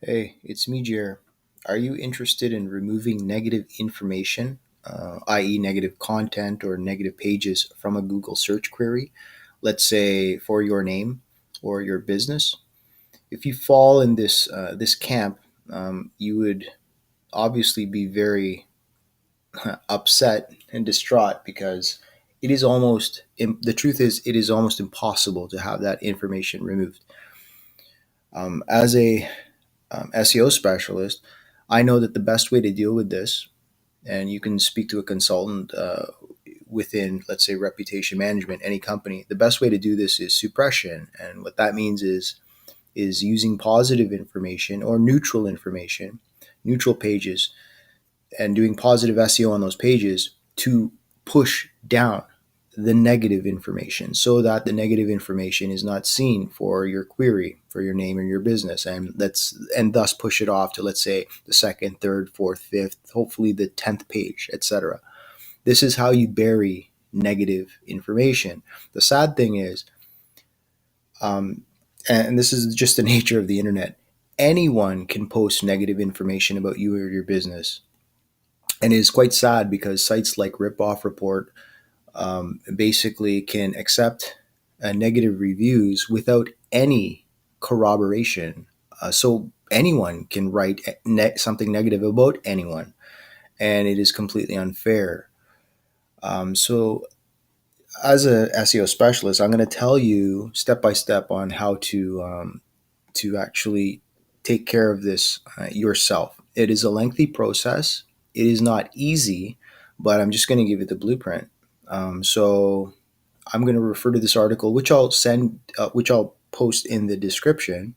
Hey, it's me, Jer. Are you interested in removing negative information, i.e., negative content or negative pages from a Google search query, let's say for your name or your business? If you fall in this camp, you would obviously be very upset and distraught because the truth is it is almost impossible to have that information removed. As a SEO specialist, I know that the best way to deal with this, and you can speak to a consultant within, let's say, reputation management, any company. The best way to do this is suppression, and what that means is using positive information or neutral information, neutral pages, and doing positive SEO on those pages to push down the negative information so that the negative information is not seen for your query for your name or your business, and thus push it off to, let's say, the second, third, fourth, fifth, hopefully the 10th page, etc. This is how you bury negative information. The sad thing is, um, and this is just the nature of the internet, anyone can post negative information about you or your business. And it is quite sad because sites like Ripoff Report basically can accept negative reviews without any corroboration. So anyone can write something negative about anyone, and it is completely unfair. So, as a SEO specialist, I'm going to tell you step by step on how to actually take care of this yourself. It is a lengthy process. It is not easy, but I'm just going to give you the blueprint. So I'm going to refer to this article, which I'll post in the description.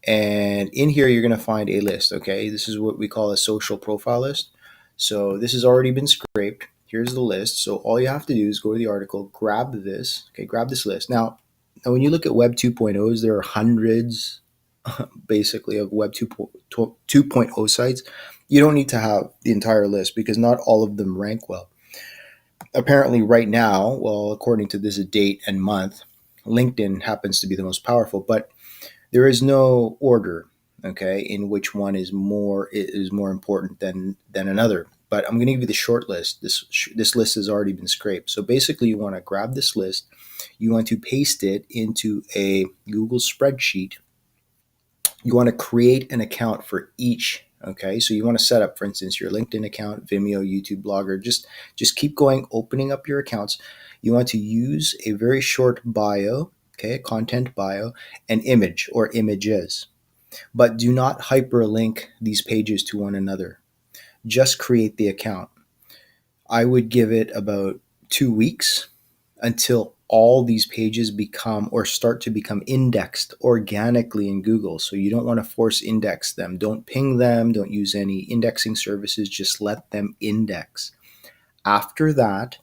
And in here, you're going to find a list. Okay, this is what we call a social profile list. So this has already been scraped. Here's the list. So all you have to do is go to the article, grab this. Okay, grab this list. Now when you look at Web 2.0s, there are hundreds, basically, of Web 2.0 sites. You don't need to have the entire list because not all of them rank well. Apparently, right now, well, according to this date and month, LinkedIn happens to be the most powerful, but there is no order, okay, in which one is more important than another. But I'm going to give you the short list. This list has already been scraped. So basically, you want to grab this list, you want to paste it into a Google spreadsheet. You want to create an account for each. Okay, so you want to set up, for instance, your LinkedIn account, Vimeo, YouTube, Blogger. Just keep going, opening up your accounts. You want to use a very short bio, okay, a content bio, an image or images, but do not hyperlink these pages to one another. Just create the account. I would give it about 2 weeks until all these pages become or start to become indexed organically in Google. So you don't want to force index them. Don't ping them. Don't use any indexing services. Just let them index. After that,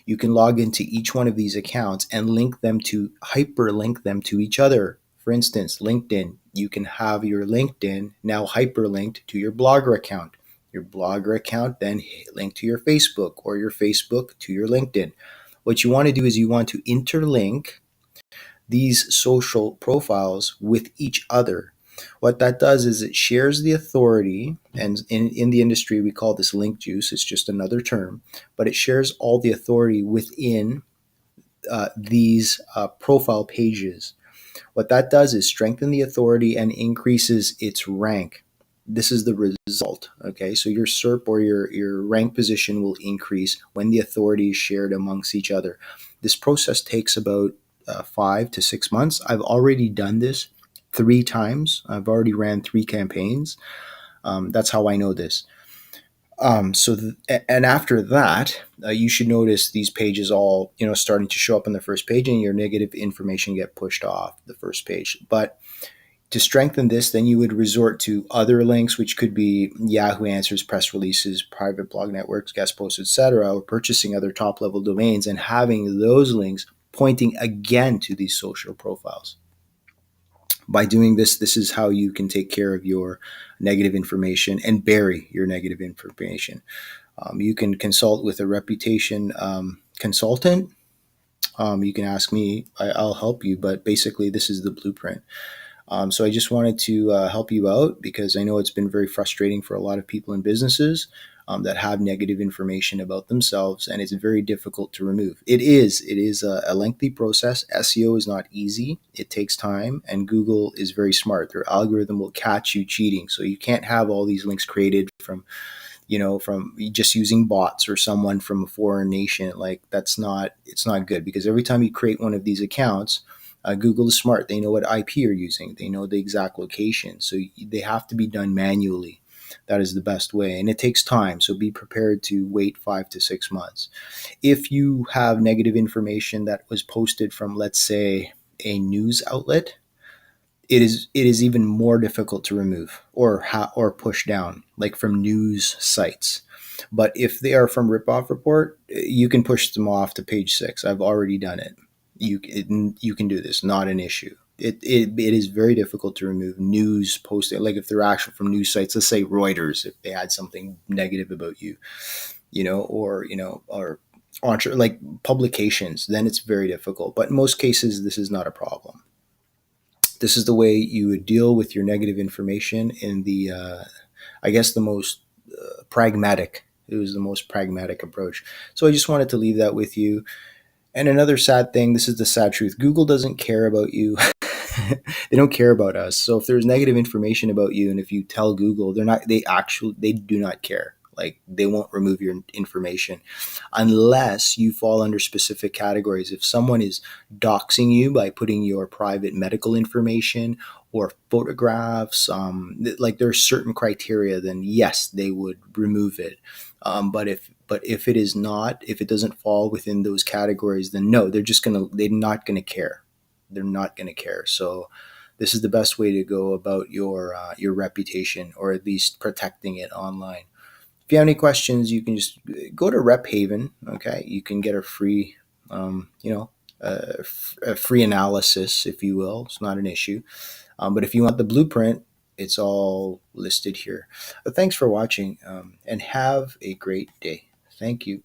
you can log into each one of these accounts and hyperlink them to each other. For instance, LinkedIn, you can have your LinkedIn now hyperlinked to your Blogger account. Your Blogger account then link to your Facebook, or your Facebook to your LinkedIn. What you want to do is you want to interlink these social profiles with each other. What that does is it shares the authority, and in the industry we call this link juice. It's just another term, but it shares all the authority within these profile pages. What that does is strengthen the authority and increases its rank. This is the result. Okay, so your SERP or your rank position will increase when the authority is shared amongst each other. This process takes about 5 to 6 months. I've already done this 3 times. I've already ran 3 campaigns. That's how I know this. And after that, you should notice these pages all, starting to show up on the first page, and your negative information get pushed off the first page. But to strengthen this, then you would resort to other links, which could be Yahoo Answers, press releases, private blog networks, guest posts, etc., or purchasing other top level domains and having those links pointing again to these social profiles. By doing this, this is how you can take care of your negative information and bury your negative information. You can consult with a reputation consultant. You can ask me, I'll help you, but basically, this is the blueprint. So I just wanted to help you out because I know it's been very frustrating for a lot of people in businesses that have negative information about themselves, and it's very difficult to remove. It is a lengthy process. SEO is not easy. It takes time, and Google is very smart. Their algorithm will catch you cheating, so you can't have all these links created from just using bots or someone from a foreign nation. Like it's not good because every time you create one of these accounts, Google is smart. They know what IP you're using. They know the exact location. So they have to be done manually. That is the best way. And it takes time. So be prepared to wait 5 to 6 months. If you have negative information that was posted from, let's say, a news outlet, it is even more difficult to remove or push down, like from news sites. But if they are from Ripoff Report, you can push them off to page 6. I've already done it. You can do this, not an issue. It is very difficult to remove news posting, like if they're actual from news sites. Let's say Reuters, if they had something negative about you, or entre like publications, then it's very difficult. But in most cases, this is not a problem. This is the way you would deal with your negative information in the I guess the most pragmatic. It was the most pragmatic approach. So I just wanted to leave that with you. And another sad thing, this is the sad truth, Google doesn't care about you. They don't care about us. So if there's negative information about you and if you tell Google, they do not care. Like they won't remove your information unless you fall under specific categories. If someone is doxing you by putting your private medical information or photographs, like there's certain criteria, then yes, they would remove it. But if it is not, if it doesn't fall within those categories, then no, they're not gonna care. They're not gonna care. So this is the best way to go about your reputation, or at least protecting it online. If you have any questions, you can just go to Rep Haven. Okay, you can get a free, a free analysis, if you will. It's not an issue. But if you want the blueprint, it's all listed here. But thanks for watching, and have a great day. Thank you.